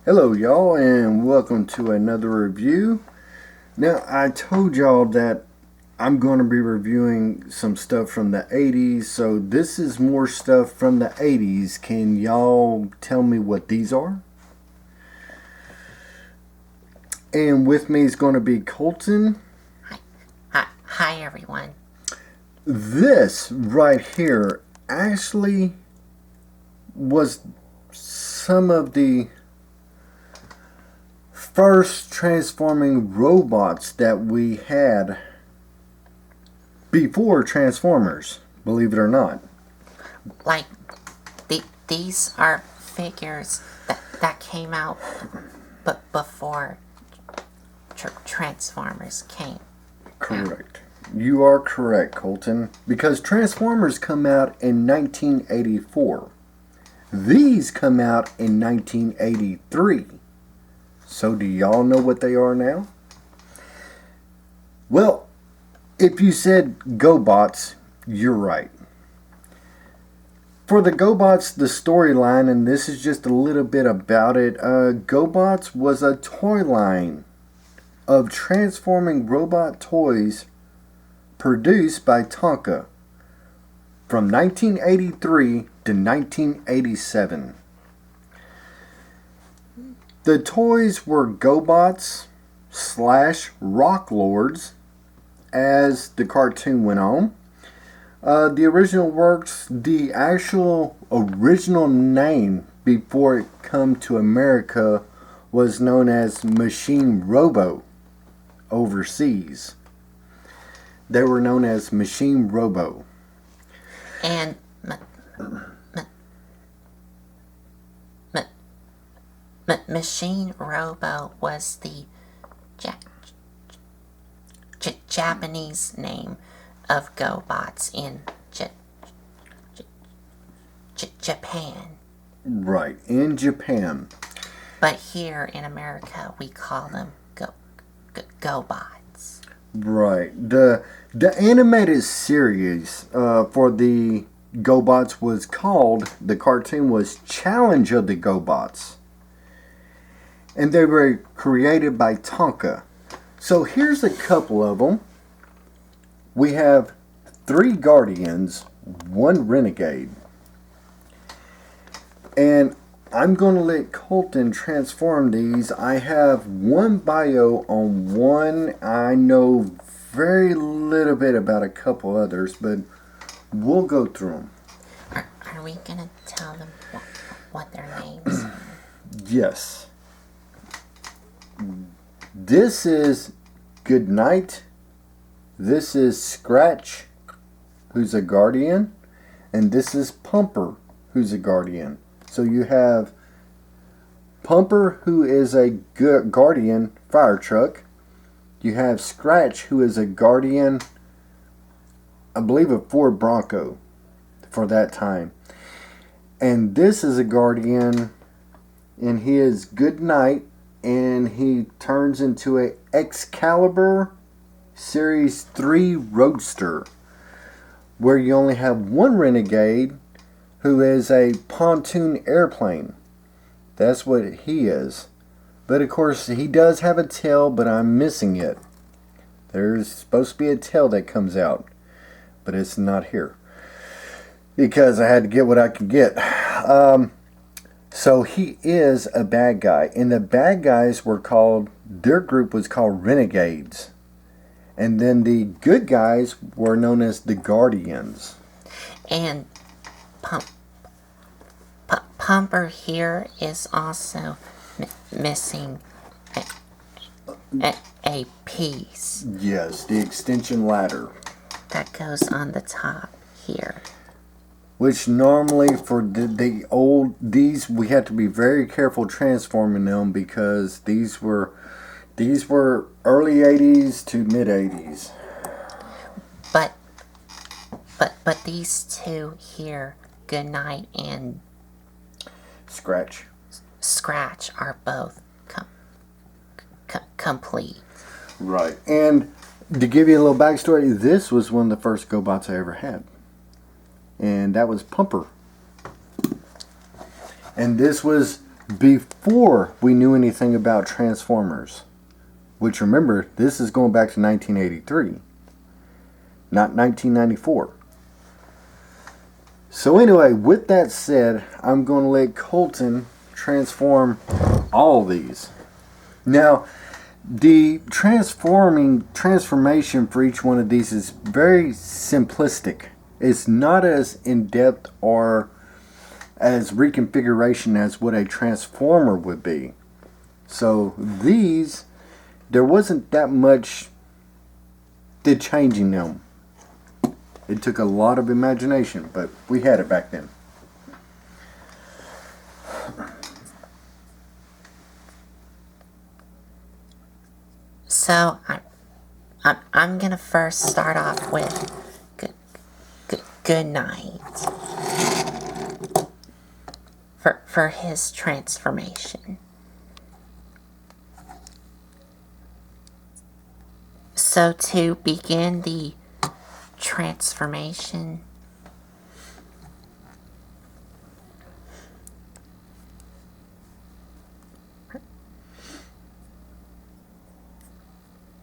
Hello y'all and welcome to another review. Now I told y'all that I'm going to be reviewing some stuff from the 80s, so this is more stuff from the 80s. Can y'all tell me what these are? And with me is going to be Colton. Hi everyone. This right here actually was some of the first transforming robots that we had before Transformers, believe it or not. Like, these are figures that came out before Transformers came. Correct. You are correct, Colton, because Transformers come out in 1984. These come out in 1983. So do y'all know what they are now? Well, if you said Gobots, you're right. For the Gobots, the storyline, and this is just a little bit about it, Gobots was a toy line of transforming robot toys produced by Tonka from 1983 to 1987. The toys were Gobots / Rock Lords as the cartoon went on. The original works, the actual original name before it come to America was known as Machine Robo overseas. They were known as Machine Robo. And Machine Robo was the Japanese name of Gobots in Japan. Right, in Japan. But here in America, we call them Gobots. Right. The animated series for the Gobots was called, the cartoon was Challenge of the Gobots. And they were created by Tonka. So here's a couple of them. We have 3 Guardians, 1 Renegade. And I'm going to let Colton transform these. I have 1 bio on 1. I know very little bit about a couple others, but we'll go through them. Are we going to tell them what their names are? Yes. This is Goodnight. This is Scratch, who's a Guardian. And this is Pumper, who's a Guardian. So you have Pumper, who is a Guardian fire truck. You have Scratch, who is a Guardian, I believe a Ford Bronco for that time. And this is a Guardian, and he is Goodnight, and he turns into a Excalibur Series 3 Roadster, where you only have 1 Renegade, who is a pontoon airplane. That's what he is. But of course, he does have a tail, but I'm missing it. There's supposed to be a tail that comes out, but it's not here, because I had to get what I could get. So he is a bad guy. And the bad guys were called, their group was called Renegades. And then the good guys were known as the Guardians. And Pumper here is also missing a piece. Yes, the extension ladder. That goes on the top here. Which normally for these we had to be very careful transforming them, because these were early 80s to mid 80s. But these 2 here, Goodnight and Scratch, are both complete. Right. And to give you a little backstory, this was one of the first Gobots I ever had. And that was Pumper. And this was before we knew anything about Transformers. Which, remember, this is going back to 1983, not 1994. So anyway, with that said, I'm going to let Colton transform all these. Now, the transformation for each one of these is very simplistic. It's not as in-depth or as reconfiguration as what a transformer would be. So these, there wasn't that much to changing them. It took a lot of imagination, but we had it back then. So I'm gonna first start off with good night for his transformation. So to begin the transformation,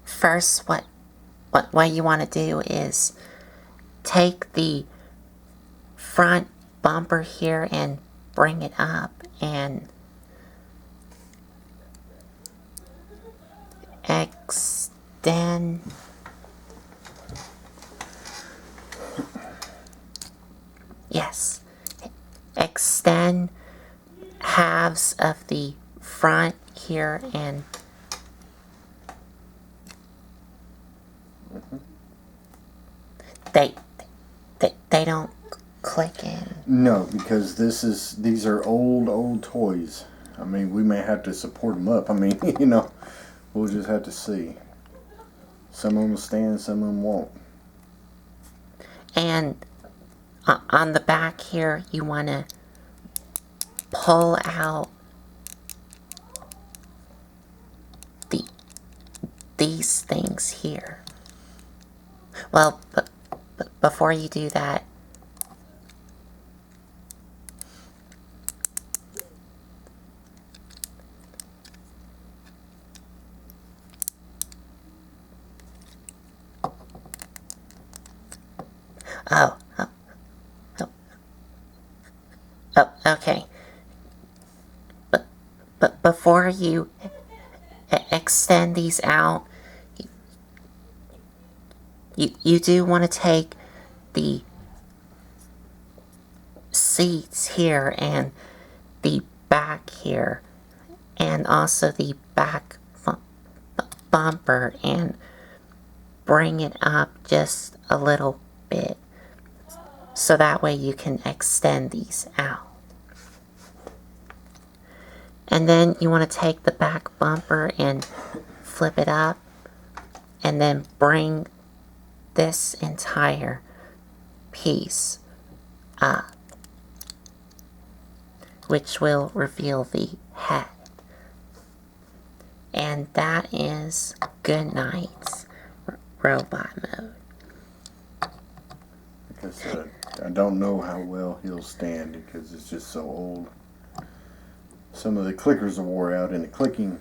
first what you want to do is take the front bumper here and bring it up and extend extend halves of the front here and they don't click in. No, because these are old toys. I mean, we may have to support them up. I mean, we'll just have to see. Some of them will stand, some of them won't. And on the back here, you want to pull out these things here. Well, but before you do that, okay. But before you extend these out, you do want to take the seats here and the back here and also the back bumper and bring it up just a little bit so that way you can extend these out. And then you want to take the back bumper and flip it up and then bring this entire piece up, which will reveal the head. And that is Goodnight's robot mode. Like I said, I don't know how well he'll stand because it's just so old. Some of the clickers are wore out in the clicking.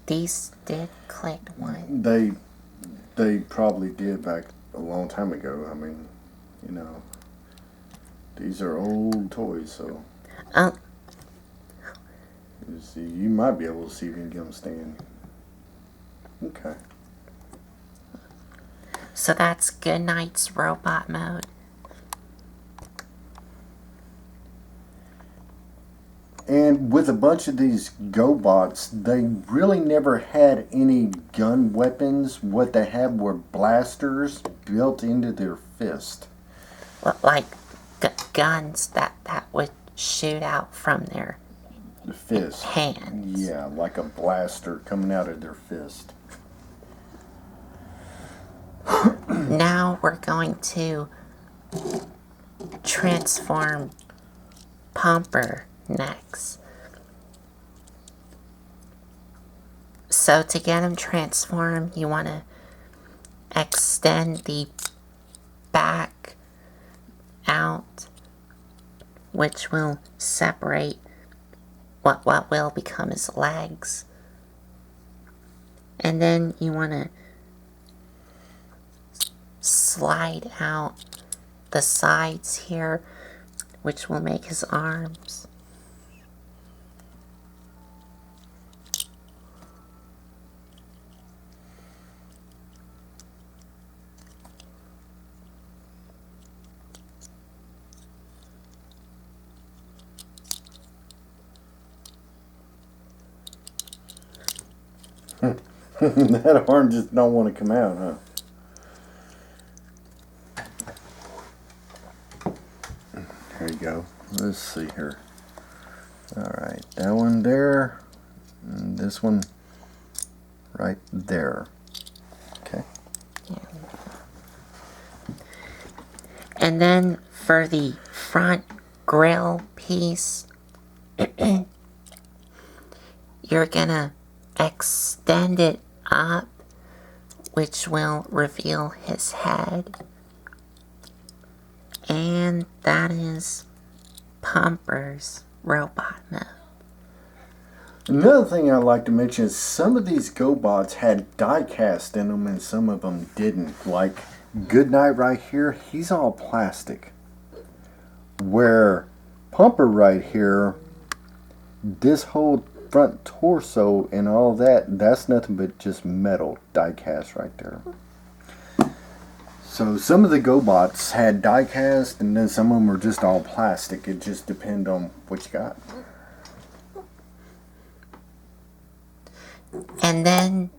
These did click one. They probably did back a long time ago. I mean, these are old toys, so. You see, you might be able to see if you can get them stand. Okay. So that's Goodnight's robot mode. And with a bunch of these Gobots, they really never had any gun weapons. What they had were blasters built into their fist. Well, like guns that would shoot out from their fist. Hands. Yeah, like a blaster coming out of their fist. Now we're going to transform Pumper next. So to get him transformed, you want to extend the back out, which will separate what will become his legs. And then you want to slide out the sides here, which will make his arms. That arm just don't want to come out, huh? There you go. Let's see here. Alright, that one there, and this one right there. Okay. And then for the front grill piece, you're gonna extend it up, which will reveal his head. And that is Pumper's robot mode. Another thing I'd like to mention is some of these GoBots had die cast in them and some of them didn't. Like Goodnight right here, he's all plastic. Where Pumper right here, this whole front torso and all that, that's nothing but just metal die cast right there. So some of the GoBots had die cast and then some of them were just all plastic. It just depends on what you got. And then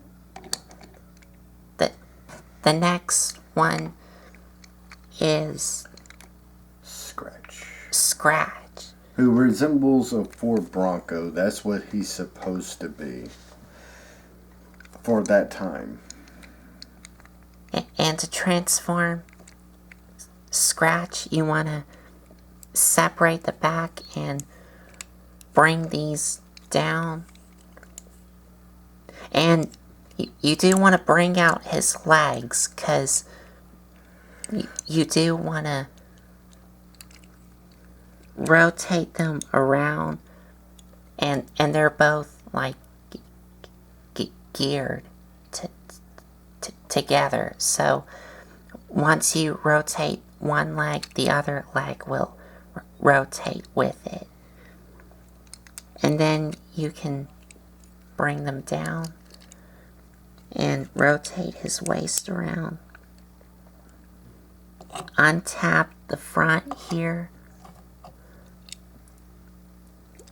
the next one is Scratch. Who resembles a Ford Bronco. That's what he's supposed to be for that time. And to transform Scratch, you want to separate the back and bring these down. And you do want to bring out his legs, because you do want to rotate them around, and they're both like geared together. So once you rotate one leg, the other leg will rotate with it. And then you can bring them down and rotate his waist around. Untap the front here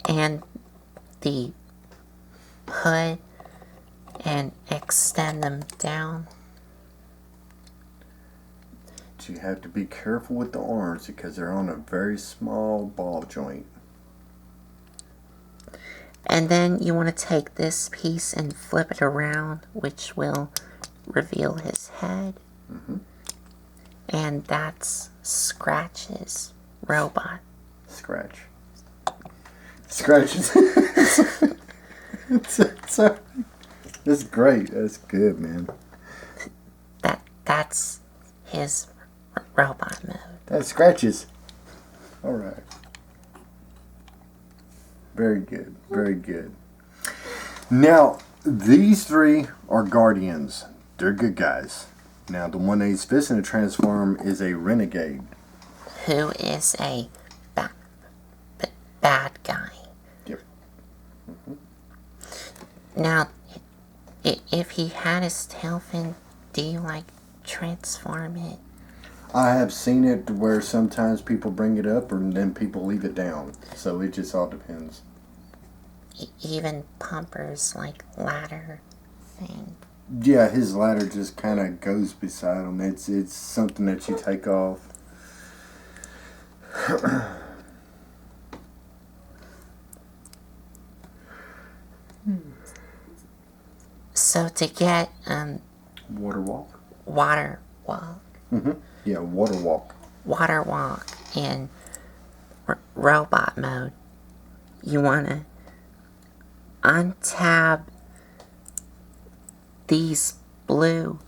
and the hood and extend them down. But you have to be careful with the arms because they're on a very small ball joint. And then you want to take this piece and flip it around, which will reveal his head. Mm-hmm. And that's Scratch's robot. Scratch is it's great. That's good, man. That's his robot mode. That Scratches. All right. Very good. Very good. Now, these three are Guardians. They're good guys. Now, the one that he's fixing to transform is a Renegade. Who is a bad guy. Yep. Mm-hmm. Now, if he had his tail fin, do you transform it? I have seen it where sometimes people bring it up and then people leave it down. So it just all depends. Even Pumper's ladder thing. Yeah, his ladder just kind of goes beside him. It's something that you take off. So to get Water walk. water walk in robot mode, you want to untab these blue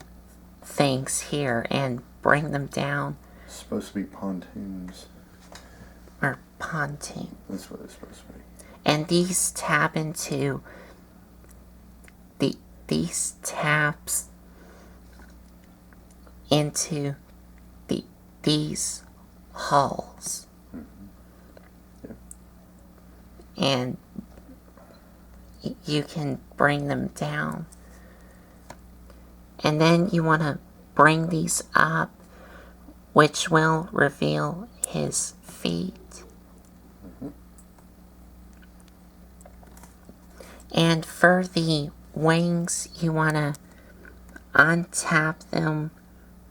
things here and bring them down. It's supposed to be pontoons. Or pontoon. That's what it's supposed to be. and these tap into these taps into these holes. Yep. And you can bring them down. And then you want to bring these up, which will reveal his feet. And for the wings, you want to untap them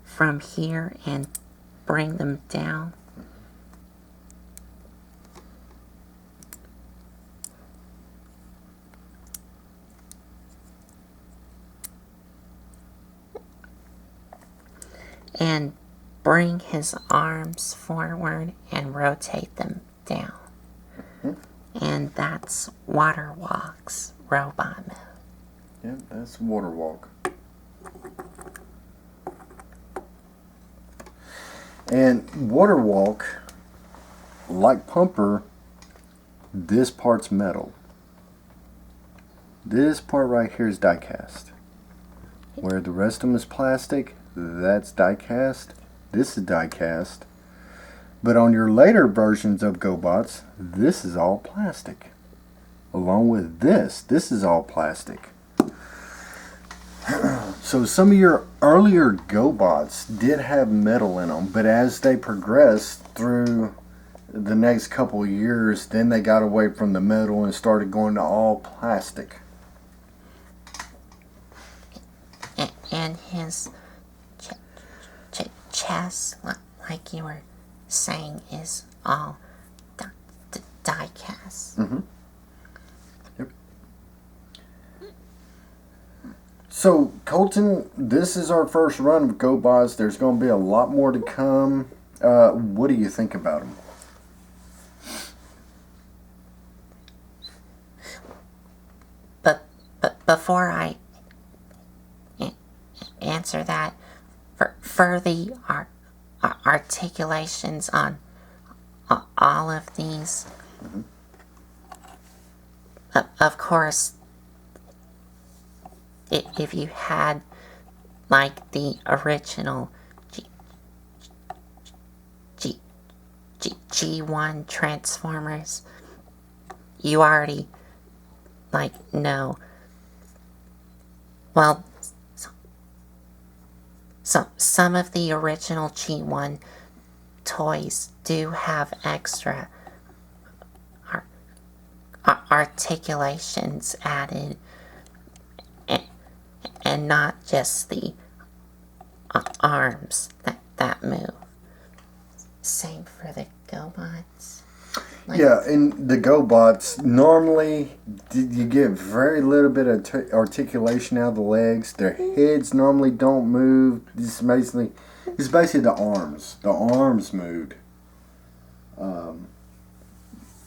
from here and bring them down. And bring his arms forward and rotate them down. And that's Water Walk's robot move. Yep, that's Water Walk. And Water Walk, like Pumper, this part's metal. This part right here is die cast. Where the rest of them is plastic, that's die cast. This is die cast. But on your later versions of Gobots, this is all plastic. Along with this is all plastic. So some of your earlier Gobots did have metal in them, but as they progressed through the next couple of years, then they got away from the metal and started going to all plastic. And his chest, like you were saying, is all die cast. Mm-hmm. Yep. So, Colton, this is our first run of Gobots. There's going to be a lot more to come. What do you think about them? But before I answer that, for the articulations on all of these, of course, if you had like the original G1 Transformers, you already know. Well, some of the original G1 toys do have extra articulations added, and not just the arms that move. Same for the Gobots. Yeah, in the Gobots, normally you get very little bit of articulation out of the legs. Their heads normally don't move. It's basically the arms. The arms moved.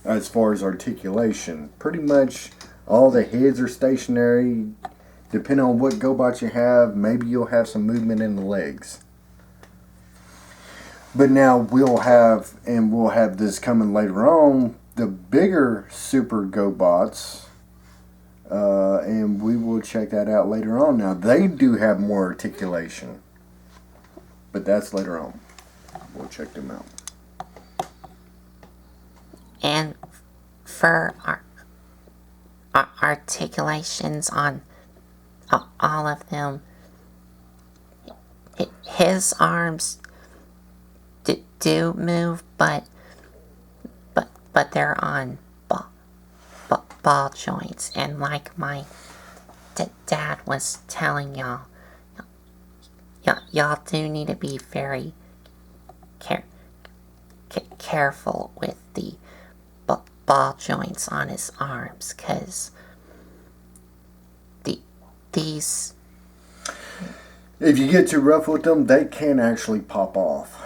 As far as articulation, pretty much all the heads are stationary. Depending on what Gobot you have, maybe you'll have some movement in the legs. But now we'll have this coming later on, the bigger Super Gobots, and we will check that out later on. Now, they do have more articulation, but that's later on. We'll check them out. And for articulations on all of them, his arms do move, but they're on ball joints, and like my dad was telling y'all do need to be very careful with the ball joints on his arms, because these, if you get too rough with them, they can actually pop off.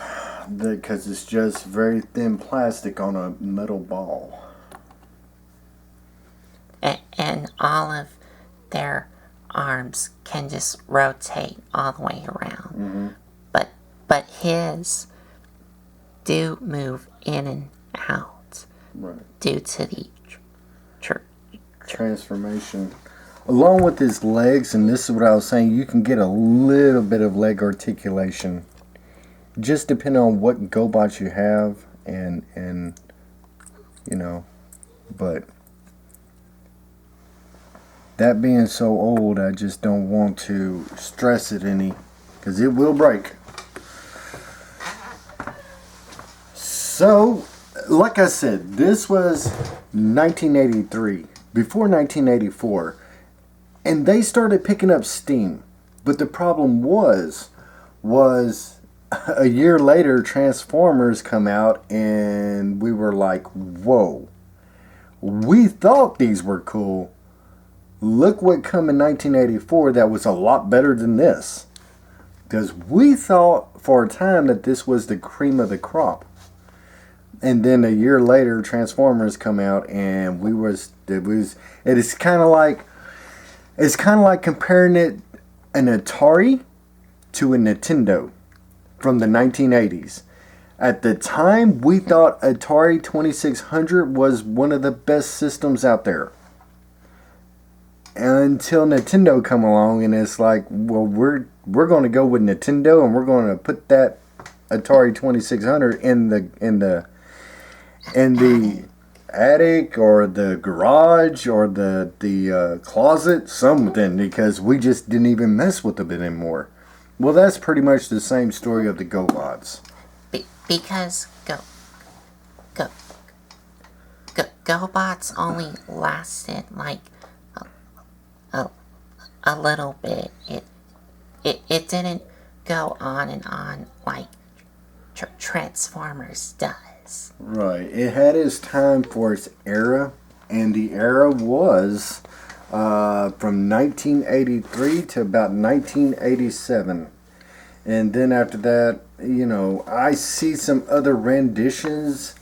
Because it's just very thin plastic on a metal ball. And all of their arms can just rotate all the way around. Mm-hmm. But his do move in and out, right, due to the transformation. Along with his legs, and this is what I was saying, you can get a little bit of leg articulation. Just depending on what Gobots you have, and you know, but that being so old, I just don't want to stress it any, because it will break. So, like I said, this was 1983, before 1984, and they started picking up steam. But the problem was a year later, Transformers come out, and we were like, whoa, we thought these were cool. Look what come in 1984 that was a lot better than this. Because we thought for a time that this was the cream of the crop. And then a year later, Transformers come out, and it is kind of like comparing an Atari to a Nintendo from the 1980s. At the time, we thought Atari 2600 was one of the best systems out there. Until Nintendo come along, and it's like, well, we're going to go with Nintendo, and we're going to put that Atari 2600 in the attic or the garage or the closet, something, because we just didn't even mess with them anymore. Well, that's pretty much the same story of the Gobots. Because Gobots only lasted like a little bit. It didn't go on and on like Transformers does. Right. It had its time for its era, and the era was from 1983 to about 1987. And then after that, you know, I see some other renditions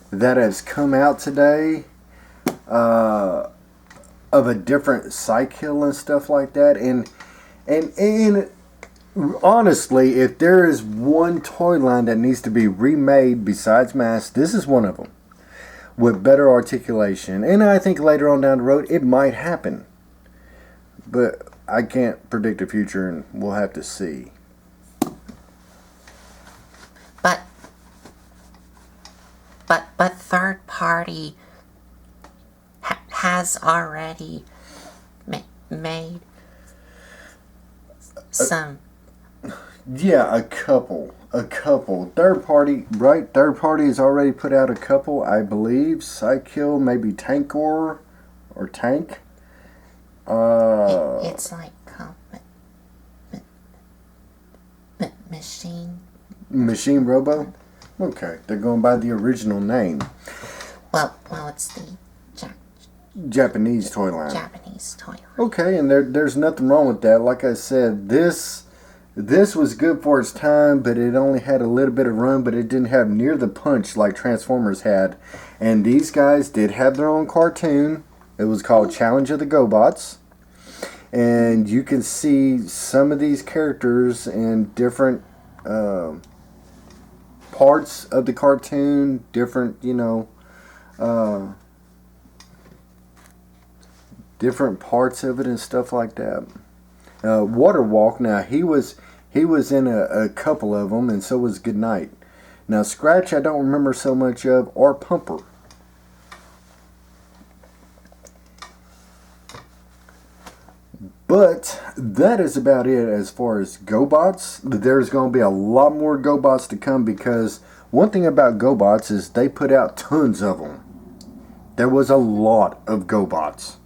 that has come out today of a different cycle and stuff like that. And honestly, if there is one toy line that needs to be remade besides Mask, this is one of them, with better articulation. And I think later on down the road it might happen, but I can't predict the future, and we'll have to see. But third party has already made some. Yeah, a couple. Third party, right? Third party has already put out a couple, I believe. Psykill, maybe Tankor or Tank. It's like Machine Robo. Okay, they're going by the original name. Well, it's the Japanese toy line. Japanese toy line. Okay, and there's nothing wrong with that. Like I said, this was good for its time, but it only had a little bit of run, but it didn't have near the punch like Transformers had. And these guys did have their own cartoon. It was called Challenge of the Gobots. And you can see some of these characters in different parts of the cartoon, different, different parts of it and stuff like that. Waterwalk, now he was in a couple of them, and so was Goodnight. Now Scratch I don't remember so much of, or Pumper. But that is about it as far as Gobots. There's going to be a lot more Gobots to come, because one thing about Gobots is they put out tons of them. There was a lot of Gobots.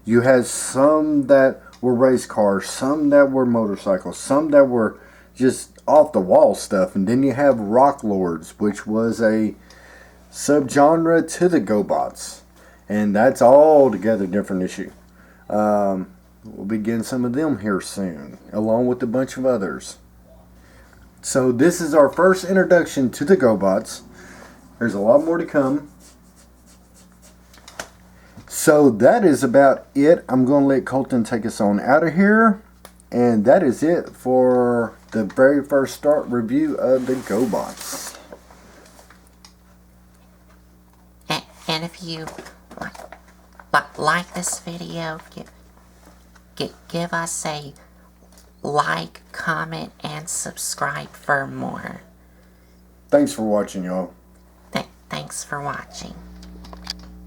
You had some that were race cars, some that were motorcycles, some that were just off the wall stuff, and then you have Rock Lords, which was a subgenre to the Gobots, and that's altogether different issue. We'll be getting some of them here soon, along with a bunch of others. So this is our first introduction to the Gobots. There's a lot more to come. So that is about it. I'm going to let Colton take us on out of here. And that is it for the very first start review of the Gobots. And if you like this video, give us a like, comment, and subscribe for more. Thanks for watching, y'all. Thanks for watching.